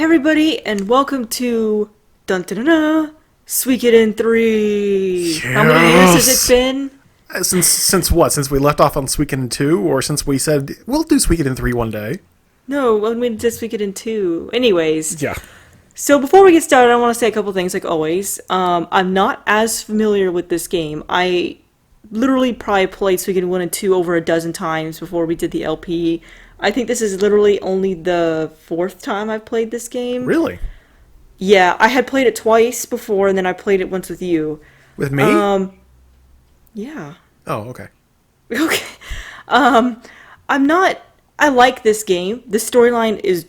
everybody, and welcome to dun dun dun dun, Suikoden III. Yes. How many years has it been? Since what? Since we left off on Suikoden 2, or since we said we'll do Suikoden 3 one day? No, when we did Suikoden 2. Anyways, Yeah. so before we get started, I want to say a couple things, like always. I'm not as familiar with this game. I literally probably played Suikoden 1 and 2 over a dozen times before we did the LP. I think this is literally only the fourth time I've played this game. Really? Yeah, I had played it twice before, and then I played it once with you. With me? Yeah. Oh, okay. Okay. I like this game. The storyline is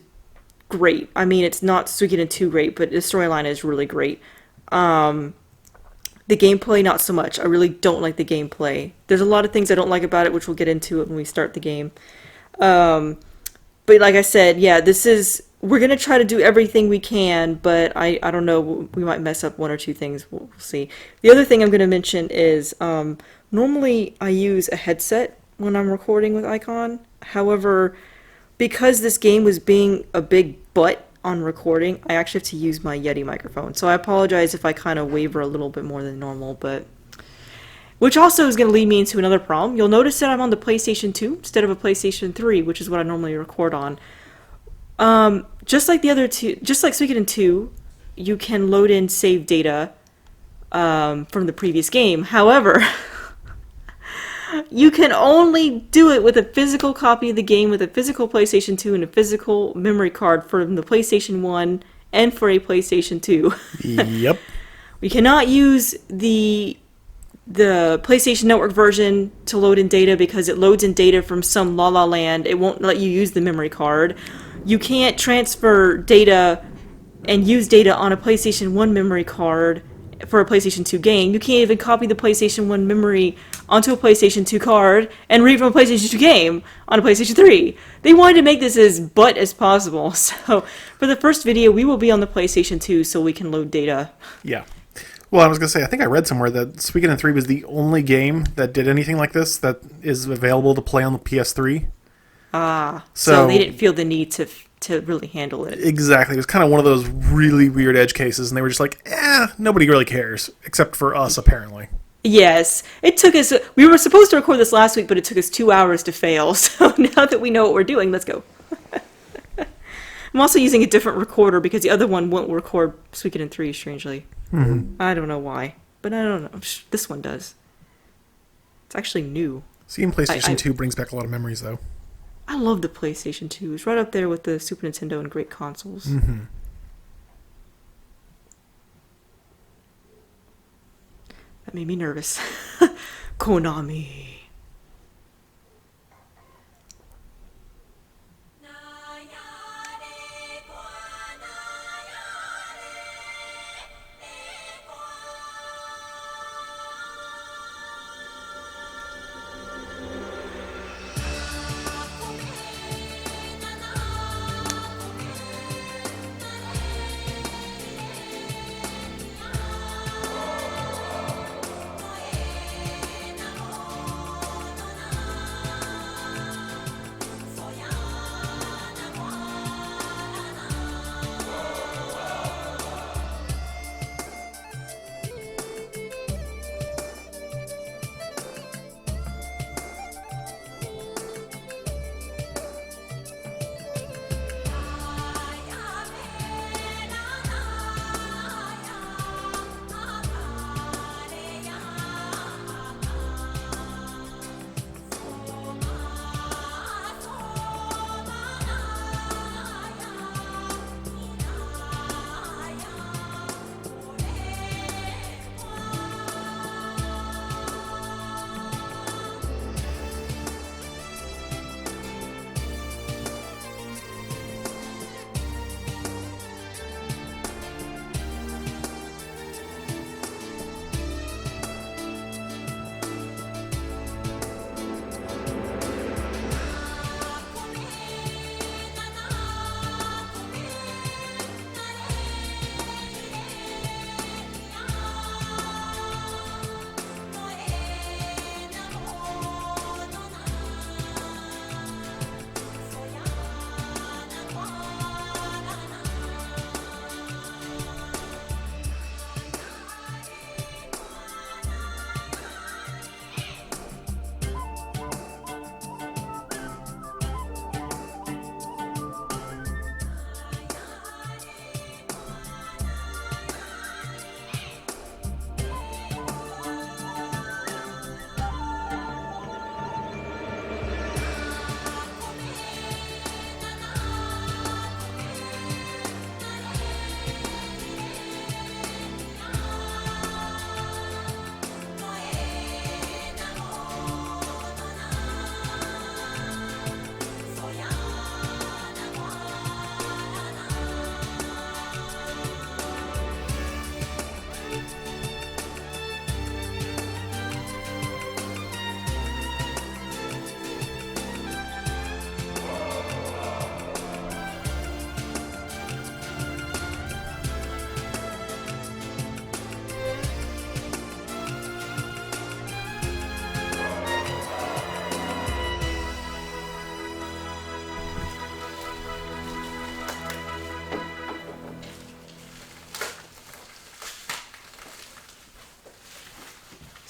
great. I mean, it's not Suikoden 2 great, but the storyline is really great. The gameplay, not so much. I really don't like the gameplay. There's a lot of things I don't like about it, which we'll get into when we start the game. But like I said, yeah, we're going to try to do everything we can, but I don't know, we might mess up one or two things, we'll see. The other thing I'm going to mention is, normally I use a headset when I'm recording with Icon. However, because this game was being a big butt on recording, I actually have to use my Yeti microphone. So I apologize if I kind of waver a little bit more than normal, but... Which also is going to lead me into another problem. You'll notice that I'm on the PlayStation 2 instead of a PlayStation 3, which is what I normally record on. Just like the other two, just like Suikoden 2, you can load in save data from the previous game. However, you can only do it with a physical copy of the game with a physical PlayStation 2 and a physical memory card from the PlayStation 1 and for a PlayStation 2. Yep. We cannot use the PlayStation Network version to load in data because it loads in data from some La La Land. It won't let you use the memory card. You can't transfer data and use data on a PlayStation 1 memory card for a PlayStation 2 game. You can't even copy the PlayStation 1 memory onto a PlayStation 2 card and read from a PlayStation 2 game on a PlayStation 3. They wanted to make this as butt as possible. So for the first video, we will be on the PlayStation 2 so we can load data. Yeah. Well, I was going to say, I think I read somewhere that Suikoden 3 was the only game that did anything like this that is available to play on the PS3. So they didn't feel the need to really handle it. Exactly. It was kind of one of those really weird edge cases, and they were just like, nobody really cares, except for us, apparently. Yes. It took us... We were supposed to record this last week, but it took us 2 hours to fail. So now that we know what we're doing, let's go. I'm also using a different recorder because the other one won't record Suikoden 3, strangely. Mm-hmm. I don't know why, but I don't know. This one does. It's actually new. Seeing PlayStation 2 brings back a lot of memories, though. I love the PlayStation 2. It's right up there with the Super Nintendo and great consoles. Mm-hmm. That made me nervous. Konami.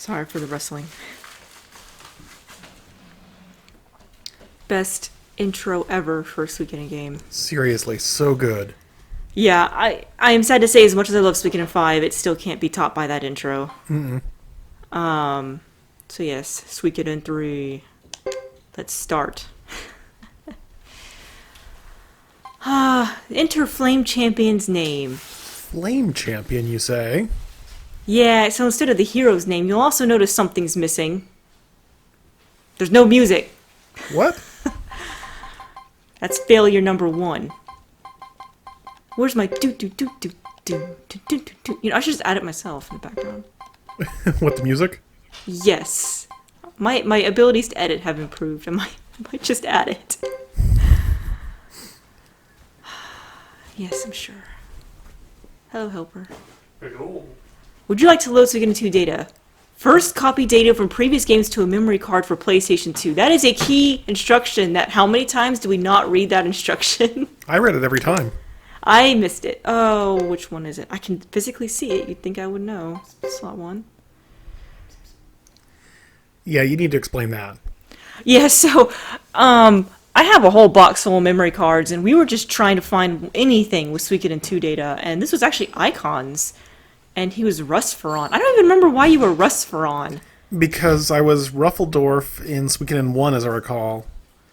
Sorry for the rustling. Best intro ever for a Suikoden game. Seriously, so good. Yeah, I am sad to say, as much as I love Suikoden 5, it still can't be topped by that intro. Mm-mm. So yes, Suikoden 3. Let's start. Enter Flame Champion's name. Flame champion, you say? Yeah, so instead of the hero's name, you'll also notice something's missing. There's no music. What? That's failure number 1. Where's my do do do do do do do do do? You know, I should just add it myself in the background. What, the music? Yes. My abilities to edit have improved. I might just add it. Yes, I'm sure. Hello, helper. Hello. Would you like to load Suikoden 2 data? First, copy data from previous games to a memory card for PlayStation 2. That is a key instruction. That how many times do we not read that instruction? I read it every time. I missed it. Oh, which one is it? I can physically see it. You'd think I would know. Slot 1. Yeah, you need to explain that. Yeah, so, I have a whole box full of memory cards, and we were just trying to find anything with Suikoden 2 data, and this was actually Icons, and he was Rustferon. I don't even remember why you were Rustferon. Because I was Ruffledorf in Suikoden 1, as I recall.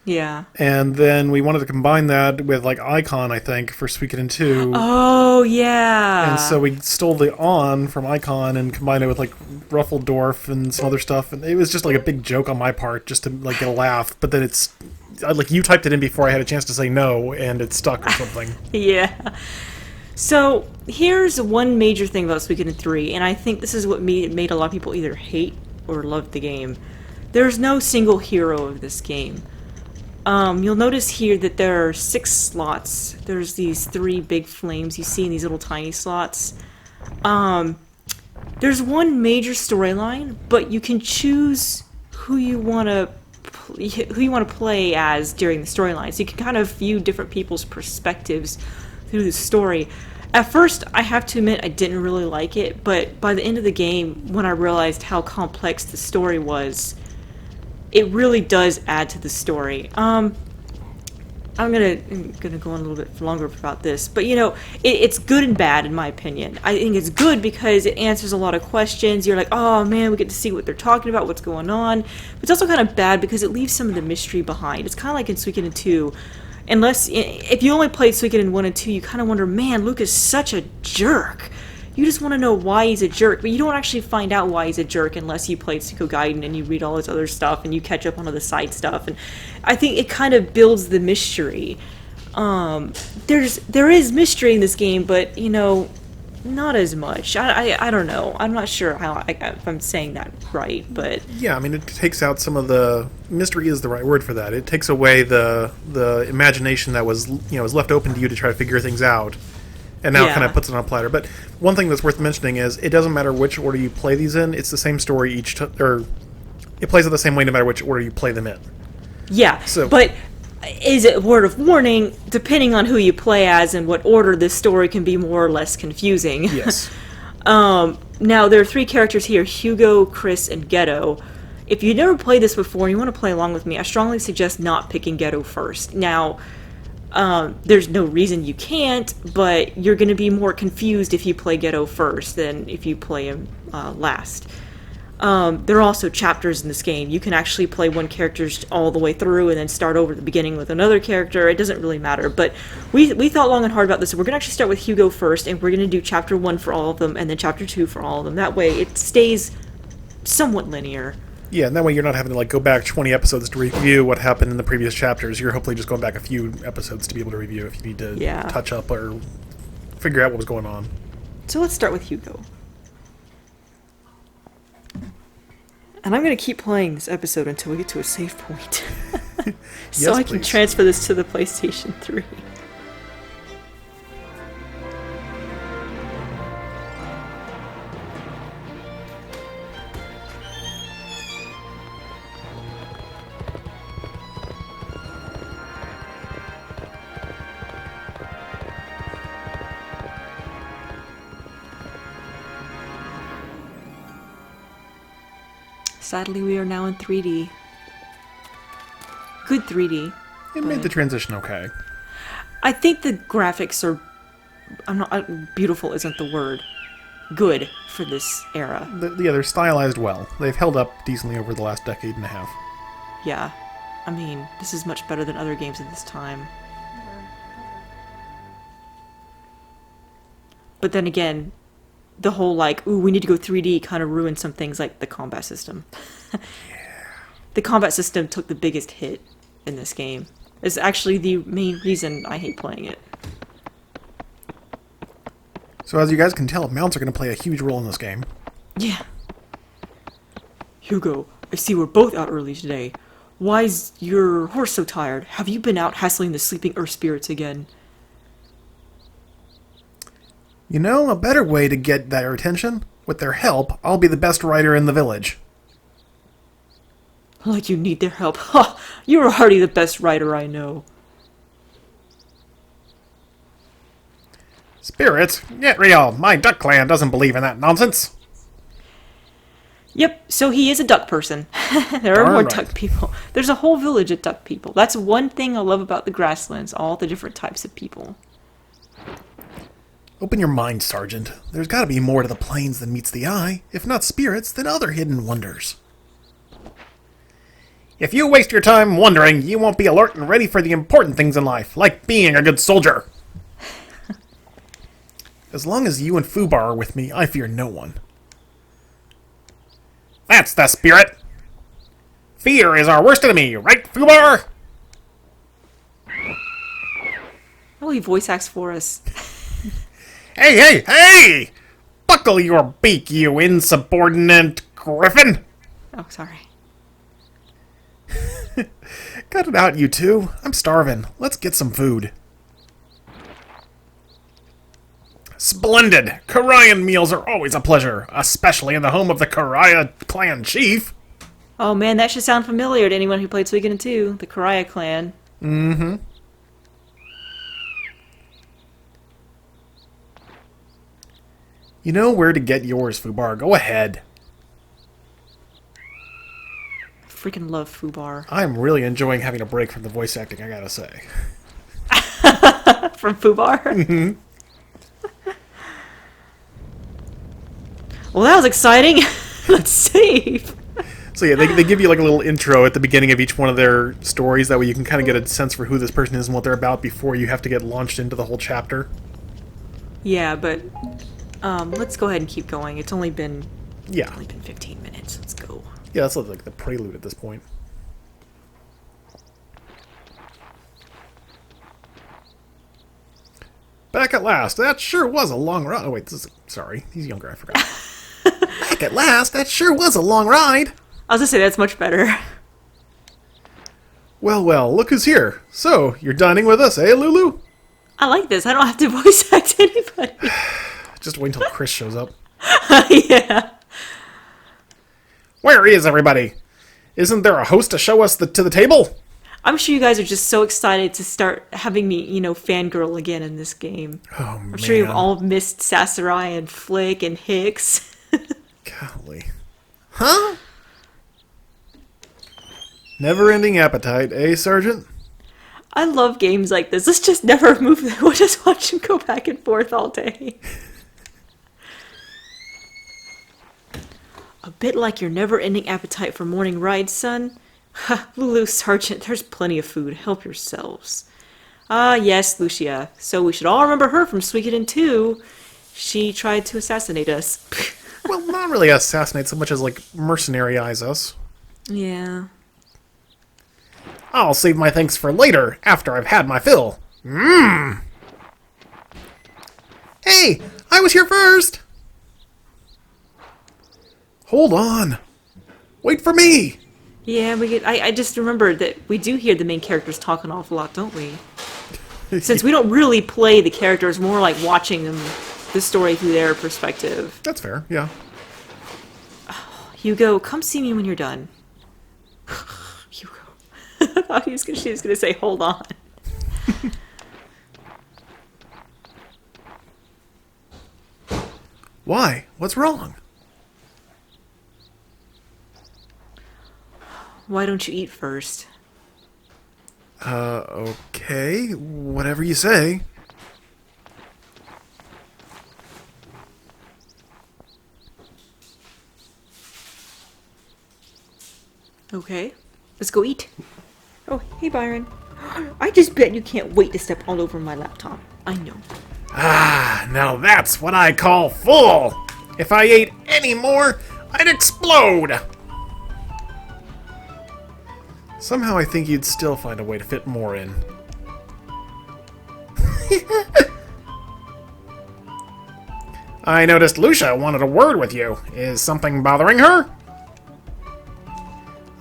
Yeah. And then we wanted to combine that with, like, Icon, I think, for Suikoden 2. Oh, yeah. And so we stole the on from Icon and combined it with, like, Ruffledorf and some other stuff. And it was just, like, a big joke on my part, just to, like, get a laugh. But then it's... Like, you typed it in before I had a chance to say no, and it stuck or something. Yeah. So, here's one major thing about Suikoden 3, and I think this is what made a lot of people either hate or love the game. There's no single hero of this game. You'll notice here that there are 6 slots. There's these 3 big flames you see in these little tiny slots. There's one major storyline, but you can choose who you want to play as during the storyline. So you can kind of view different people's perspectives through the story. At first, I have to admit I didn't really like it, but by the end of the game, when I realized how complex the story was, it really does add to the story. I'm gonna go on a little bit longer about this, but you know, it's good and bad in my opinion. I think it's good because it answers a lot of questions. You're like, oh man, we get to see what they're talking about, what's going on. But it's also kind of bad because it leaves some of the mystery behind. It's kind of like in Suikoden 2. If you only played Suikoden 1 and 2, you kind of wonder, man, Luke is such a jerk. You just want to know why he's a jerk, but you don't actually find out why he's a jerk unless you played Suikoden and you read all his other stuff and you catch up on all the side stuff. And I think it kind of builds the mystery. There is mystery in this game, but you know, not as much. I don't know. I'm not sure if I'm saying that right, but Yeah, I mean, it takes out some of the... Mystery is the right word for that. It takes away the imagination that was left open to you to try to figure things out. And now it kind of puts it on a platter. But one thing that's worth mentioning is it doesn't matter which order you play these in. It's the same story or it plays it the same way no matter which order you play them in. yeah. So, but is it a word of warning? Depending on who you play as and what order, this story can be more or less confusing. yes. Now there are 3 characters here: Hugo, Chris, and Ghetto. If you've never played this before and you want to play along with me, I strongly suggest not picking Ghetto first. Now, there's no reason you can't, but you're going to be more confused if you play Ghetto first than if you play him last. There are also chapters in this game. You can actually play one character all the way through and then start over at the beginning with another character. It doesn't really matter, but we thought long and hard about this. So we're going to actually start with Hugo first, and we're going to do chapter 1 for all of them, and then chapter 2 for all of them. That way it stays somewhat linear. Yeah, and that way you're not having to go back 20 episodes to review what happened in the previous chapters. You're hopefully just going back a few episodes to be able to review if you need to touch up or figure out what was going on. So let's start with Hugo. And I'm going to keep playing this episode until we get to a save point. So Yes, I can please. transfer this to the PlayStation 3. Sadly, we are now in 3D. Good 3D. It made the transition okay. I think the graphics are... I'm not... beautiful isn't the word. Good for this era. They're stylized well. They've held up decently over the last decade and a half. Yeah. I mean, this is much better than other games at this time. But then again, the whole ooh, we need to go 3D kind of ruined some things like the combat system. Yeah. The combat system took the biggest hit in this game. It's actually the main reason I hate playing it. So as you guys can tell, mounts are going to play a huge role in this game. Yeah. Hugo, I see we're both out early today. Why's your horse so tired? Have you been out hassling the sleeping earth spirits again? You know, a better way to get their attention? With their help, I'll be the best rider in the village. Like you need their help. Ha! You're already the best rider I know. Spirits? Get real. My duck clan doesn't believe in that nonsense. Yep, so he is a duck person. There are more duck people. There's a whole village of duck people. That's one thing I love about the grasslands, all the different types of people. Open your mind, Sergeant. There's got to be more to the plains than meets the eye. If not spirits, then other hidden wonders. If you waste your time wondering, you won't be alert and ready for the important things in life, like being a good soldier. As long as you and Fubar are with me, I fear no one. That's the spirit! Fear is our worst enemy, right, Fubar? Oh, he voice acts for us. Hey, hey, hey! Buckle your beak, you insubordinate griffin! Oh, sorry. Cut it out, you two. I'm starving. Let's get some food. Splendid! Karayan meals are always a pleasure, especially in the home of the Karaya clan chief. Oh man, that should sound familiar to anyone who played Suikoden II, the Karaya clan. Mm-hmm. You know where to get yours, Fubar. Go ahead. I freaking love Fubar. I'm really enjoying having a break from the voice acting, I gotta say. From Fubar? Mm-hmm. Well, that was exciting. Let's save. So yeah, they give you like a little intro at the beginning of each one of their stories. That way you can kind of get a sense for who this person is and what they're about before you have to get launched into the whole chapter. Yeah, but let's go ahead and keep going. It's only been 15 minutes. Let's go. Yeah, that's like the prelude at this point. Back at last. That sure was a long ride. Oh wait, sorry, he's younger. I forgot. Back at last. That sure was a long ride. I was gonna say that's much better. Well, well, look who's here. So, you're dining with us, eh, Lulu? I like this. I don't have to voice act anybody. Just wait until Chris shows up. Yeah. Where is everybody? Isn't there a host to show us to the table? I'm sure you guys are just so excited to start having me, fangirl again in this game. Oh, I'm sure you've all missed Sasarai and Flick and Hicks. Golly. Huh? Never-ending appetite, eh, Sergeant? I love games like this. Let's just never move them. We'll just watch them go back and forth all day. A bit like your never-ending appetite for morning rides, son. Ha, Lulu, Sergeant, there's plenty of food. Help yourselves. Ah, yes, Lucia. So we should all remember her from Suikoden II. She tried to assassinate us. Well, not really assassinate so much as, mercenary-ize us. Yeah. I'll save my thanks for later, after I've had my fill. Mmm! Hey, I was here first! Hold on. Wait for me! Yeah, I just remembered that we do hear the main characters talk an awful lot, don't we? Since we don't really play the characters, more like watching them, the story through their perspective. That's fair, yeah. Hugo, come see me when you're done. Hugo. I thought she was going to say, hold on. Why? What's wrong? Why don't you eat first? Okay. Whatever you say. Okay, let's go eat. Oh, hey Byron. I just bet you can't wait to step all over my laptop. I know. Ah, now that's what I call full! If I ate any more, I'd explode! Somehow I think you'd still find a way to fit more in. I noticed Lucia wanted a word with you. Is something bothering her?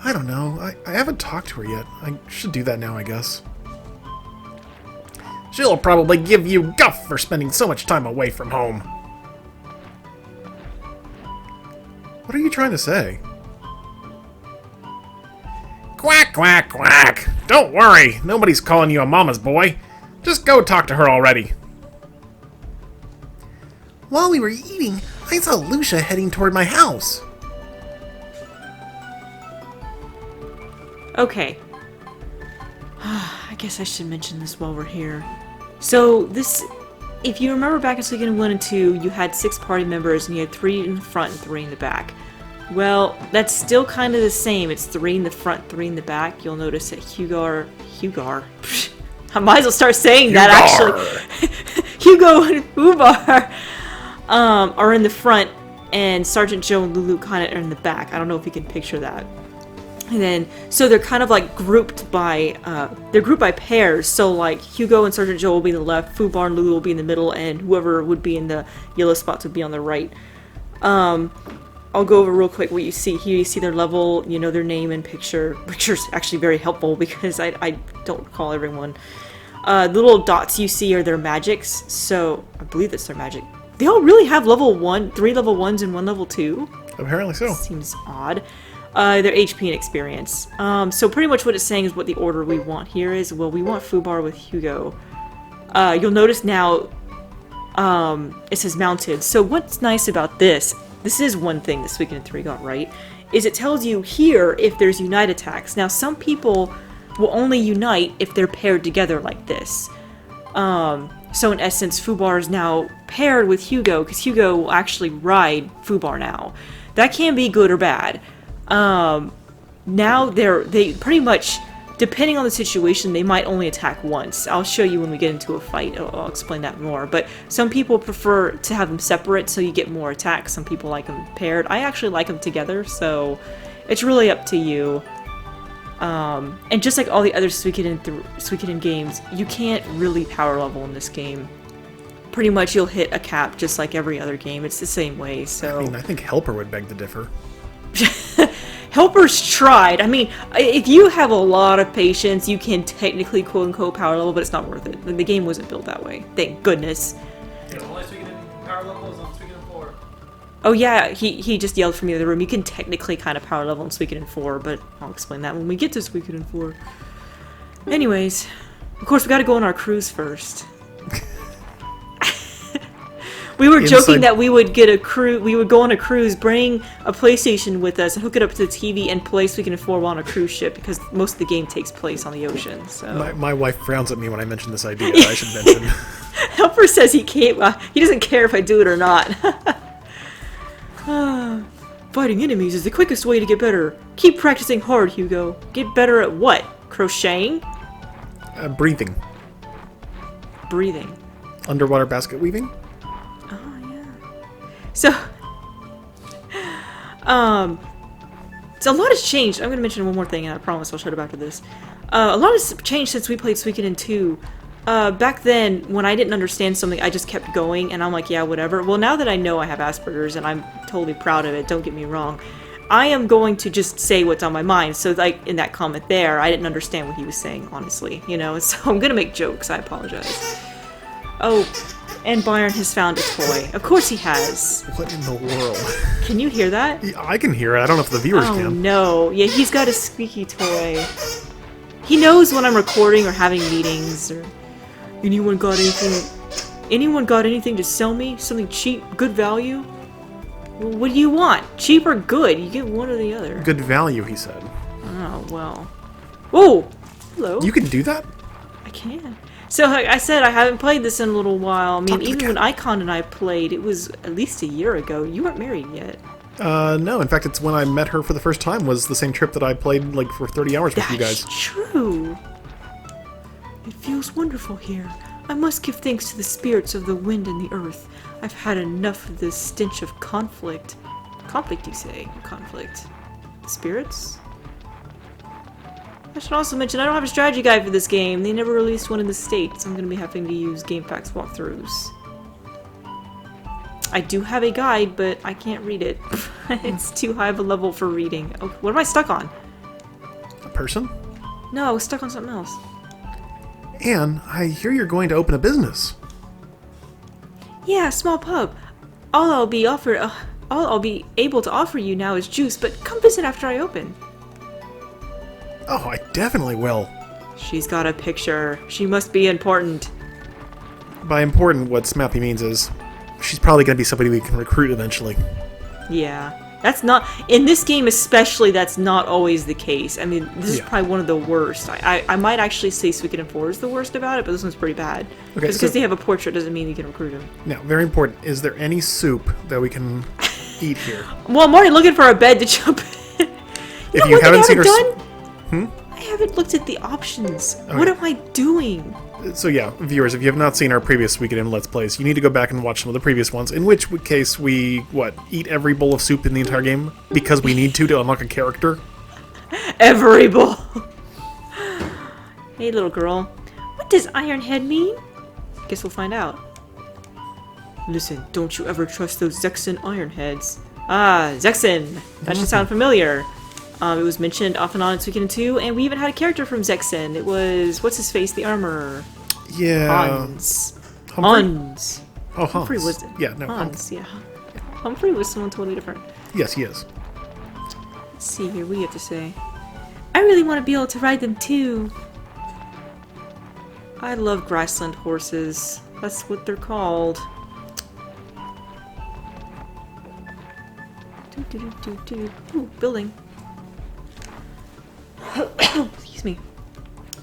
I don't know. I haven't talked to her yet. I should do that now, I guess. She'll probably give you guff for spending so much time away from home. What are you trying to say? Quack, quack, quack! Don't worry, nobody's calling you a mama's boy. Just go talk to her already. While we were eating, I saw Lucia heading toward my house. Okay. I guess I should mention this while we're here. So, if you remember back in Suikoden 1 and 2, you had 6 party members and you had 3 in the front and 3 in the back. Well, that's still kind of the same. It's 3 in the front, 3 in the back. You'll notice that Hugar... I might as well start saying that, actually. Hugo and Ubar are in the front, and Sergeant Joe and Lulu kind of are in the back. I don't know if you can picture that. And then, so they're kind of like grouped by, they're grouped by pairs. So like Hugo and Sergeant Joe will be in the left, Fubar and Lulu will be in the middle, and whoever would be in the yellow spots would be on the right. I'll go over real quick what you see here. You see their level, you know, their name and picture. Picture's actually very helpful because I don't recall everyone. The little dots you see are their magics. So I believe that's their magic. They all really have level 1, 3 level 1s and 1 level 2. Apparently so. Seems odd. Their HP and experience. So pretty much what it's saying is what the order we want here is. Well, we want Fubar with Hugo. You'll notice now it says mounted. So what's nice about this is one thing that Suikoden 3 got right, is it tells you here if there's unite attacks. Now some people will only unite if they're paired together like this. So in essence, Fubar is now paired with Hugo, because Hugo will actually ride Fubar now. That can be good or bad. Now they pretty much, depending on the situation, they might only attack once. I'll show you when we get into a fight. I'll explain that more. But some people prefer to have them separate so you get more attacks. Some people like them paired. I actually like them together, so it's really up to you. And just like all the other Suikoden games, you can't really power level in this game. Pretty much you'll hit a cap just like every other game. It's the same way, so... I mean, I think Helper would beg to differ. Helper's tried. I mean, if you have a lot of patience, you can technically quote-unquote power level, but it's not worth it. The game wasn't built that way. Thank goodness. The only Suikoden power level is on Suikoden 4. Oh yeah, he just yelled from the other room. You can technically kind of power level in Suikoden 4, but I'll explain that when we get to Suikoden 4. Anyways, of course we gotta go on our cruise first. We were joking that we would get a cruise. We would go on a cruise, bring a PlayStation with us, and hook it up to the TV, and play Suikoden 4 while on a cruise ship because most of the game takes place on the ocean. So my wife frowns at me when I mention this idea. I should mention. Helper says he can't. He doesn't care if I do it or not. Fighting enemies is the quickest way to get better. Keep practicing hard, Hugo. Get better at what? Crocheting? Breathing. Breathing. Underwater basket weaving? So, so a lot has changed. I'm going to mention one more thing, and I promise I'll shut up after this. A lot has changed since we played Suikoden 2. Back then, when I didn't understand something, I just kept going, and I'm like, yeah, whatever. Well, now that I know I have Asperger's, and I'm totally proud of it, don't get me wrong, I am going to just say what's on my mind. So, like, in that comment there, I didn't understand what he was saying, honestly, you know? So I'm going to make jokes. I apologize. Oh... And Byron has found a toy. Of course he has. What in the world? Can you hear that? I can hear it. I don't know if the viewers can. Oh no. Yeah, he's got a squeaky toy. He knows when I'm recording or having meetings or... Anyone got anything to sell me? Something cheap, good value? What do you want? Cheap or good? You get one or the other. Good value, he said. Oh, well. Whoa! Hello. You can do that? I can. So, like I said, I haven't played this in a little while. I mean, Talk to the even when cat. Icon and I played, it was at least a year ago. You weren't married yet. No. In fact, it's when I met her for the first time was the same trip that I played, like, for 30 hours with you guys. That's true. It feels wonderful here. I must give thanks to the spirits of the wind and the earth. I've had enough of this stench of conflict. Conflict, you say? Conflict. Spirits? I should also mention I don't have a strategy guide for this game. They never released one in the States. I'm going to be having to use GameFAQs walkthroughs. I do have a guide, but I can't read it. It's too high of a level for reading. Oh, what am I stuck on? A person? No, I was stuck on something else. Anne, I hear you're going to open a business. Yeah, a small pub. All I'll be able to offer you now is juice, but come visit after I open. Oh, I definitely will. She's got a picture. She must be important. By important, what Smappy means is she's probably going to be somebody we can recruit eventually. Yeah. That's not... In this game especially, that's not always the case. I mean, this is probably one of the worst. I might actually say Suikoden IV is the worst about it, but this one's pretty bad. Okay, Just because they have a portrait doesn't mean you can recruit him. Now, very important, is there any soup that we can eat here? Well, I'm already looking for a bed to jump in. If you haven't seen her... I haven't looked at the options. Okay. What am I doing? So yeah, viewers, if you have not seen our previous Suikoden Let's Plays, you need to go back and watch some of the previous ones, in which case we, eat every bowl of soup in the entire game because we need to unlock a character? Every bowl. Hey, little girl. What does Ironhead mean? Guess we'll find out. Listen, don't you ever trust those Zexen Ironheads. Ah, Zexen! That should sound familiar. It was mentioned off and on in Suikoden 2, and we even had a character from Zexen. It was, what's his face, the armorer? Yeah. Hans. Hans. Oh, Hans. Humphrey was it? Yeah, no. Hans, yeah. Humphrey was someone totally different. Yes, he is. Let's see here, what do you have to say? I really want to be able to ride them too. I love grassland horses. That's what they're called. Ooh, building. Excuse me.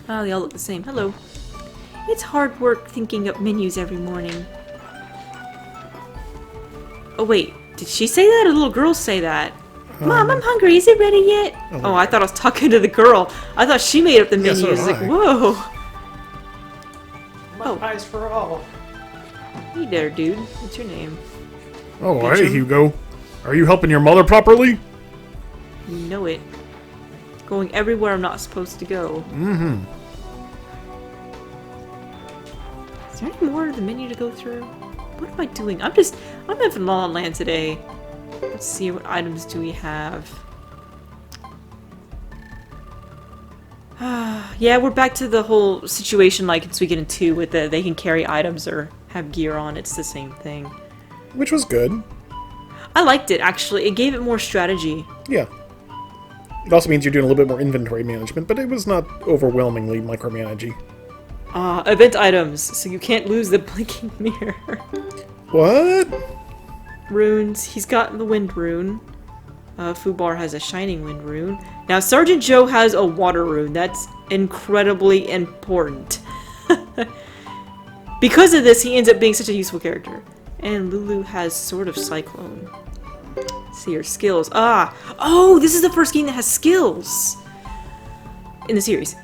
Oh, they all look the same. Hello. It's hard work thinking up menus every morning. Oh wait, did she say that or the little girl say that? Mom, I'm hungry. Is it ready yet? Oh, I thought I was talking to the girl. I thought she made up the menu. Yeah, so like, whoa. Mud pies for all. Hey there, dude. What's your name? Oh, hey, Hugo. Are you helping your mother properly? You know it. Going everywhere I'm not supposed to go. Mm-hmm. Is there any more of the menu to go through? What am I doing? I'm having La La Land today. Let's see, what items do we have? Yeah, we're back to the whole situation like in Suikoden 2 with they can carry items or have gear on. It's the same thing. Which was good. I liked it, actually. It gave it more strategy. Yeah. It also means you're doing a little bit more inventory management, but it was not overwhelmingly micromanaging. Event items, so you can't lose the blinking mirror. What? Runes. He's got the wind rune. Fubar has a shining wind rune. Now, Sergeant Joe has a water rune. That's incredibly important. Because of this, he ends up being such a useful character. And Lulu has Sword of Cyclone. Let's see her skills. Oh, this is the first game that has skills in the series.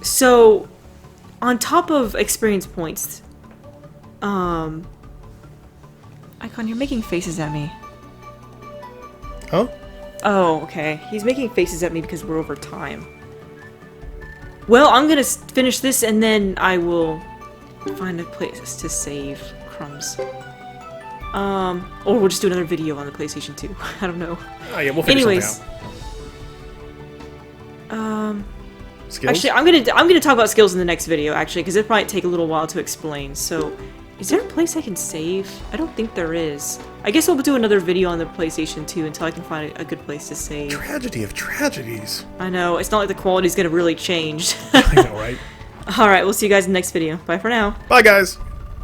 So on top of experience points, Icon, you're making faces at me. Huh? Oh, okay. He's making faces at me because we're over time. Well, I'm gonna finish this and then I will find a place to save. Crumbs. Or we'll just do another video on the PlayStation 2. I don't know. Oh yeah, we'll figure something out. Skills? Actually, I'm gonna talk about skills in the next video, actually, because it might take a little while to explain. So, is there a place I can save? I don't think there is. I guess we'll do another video on the PlayStation 2 until I can find a good place to save. Tragedy of tragedies. I know, it's not like the quality's gonna really change. I know, right? Alright, we'll see you guys in the next video. Bye for now. Bye, guys.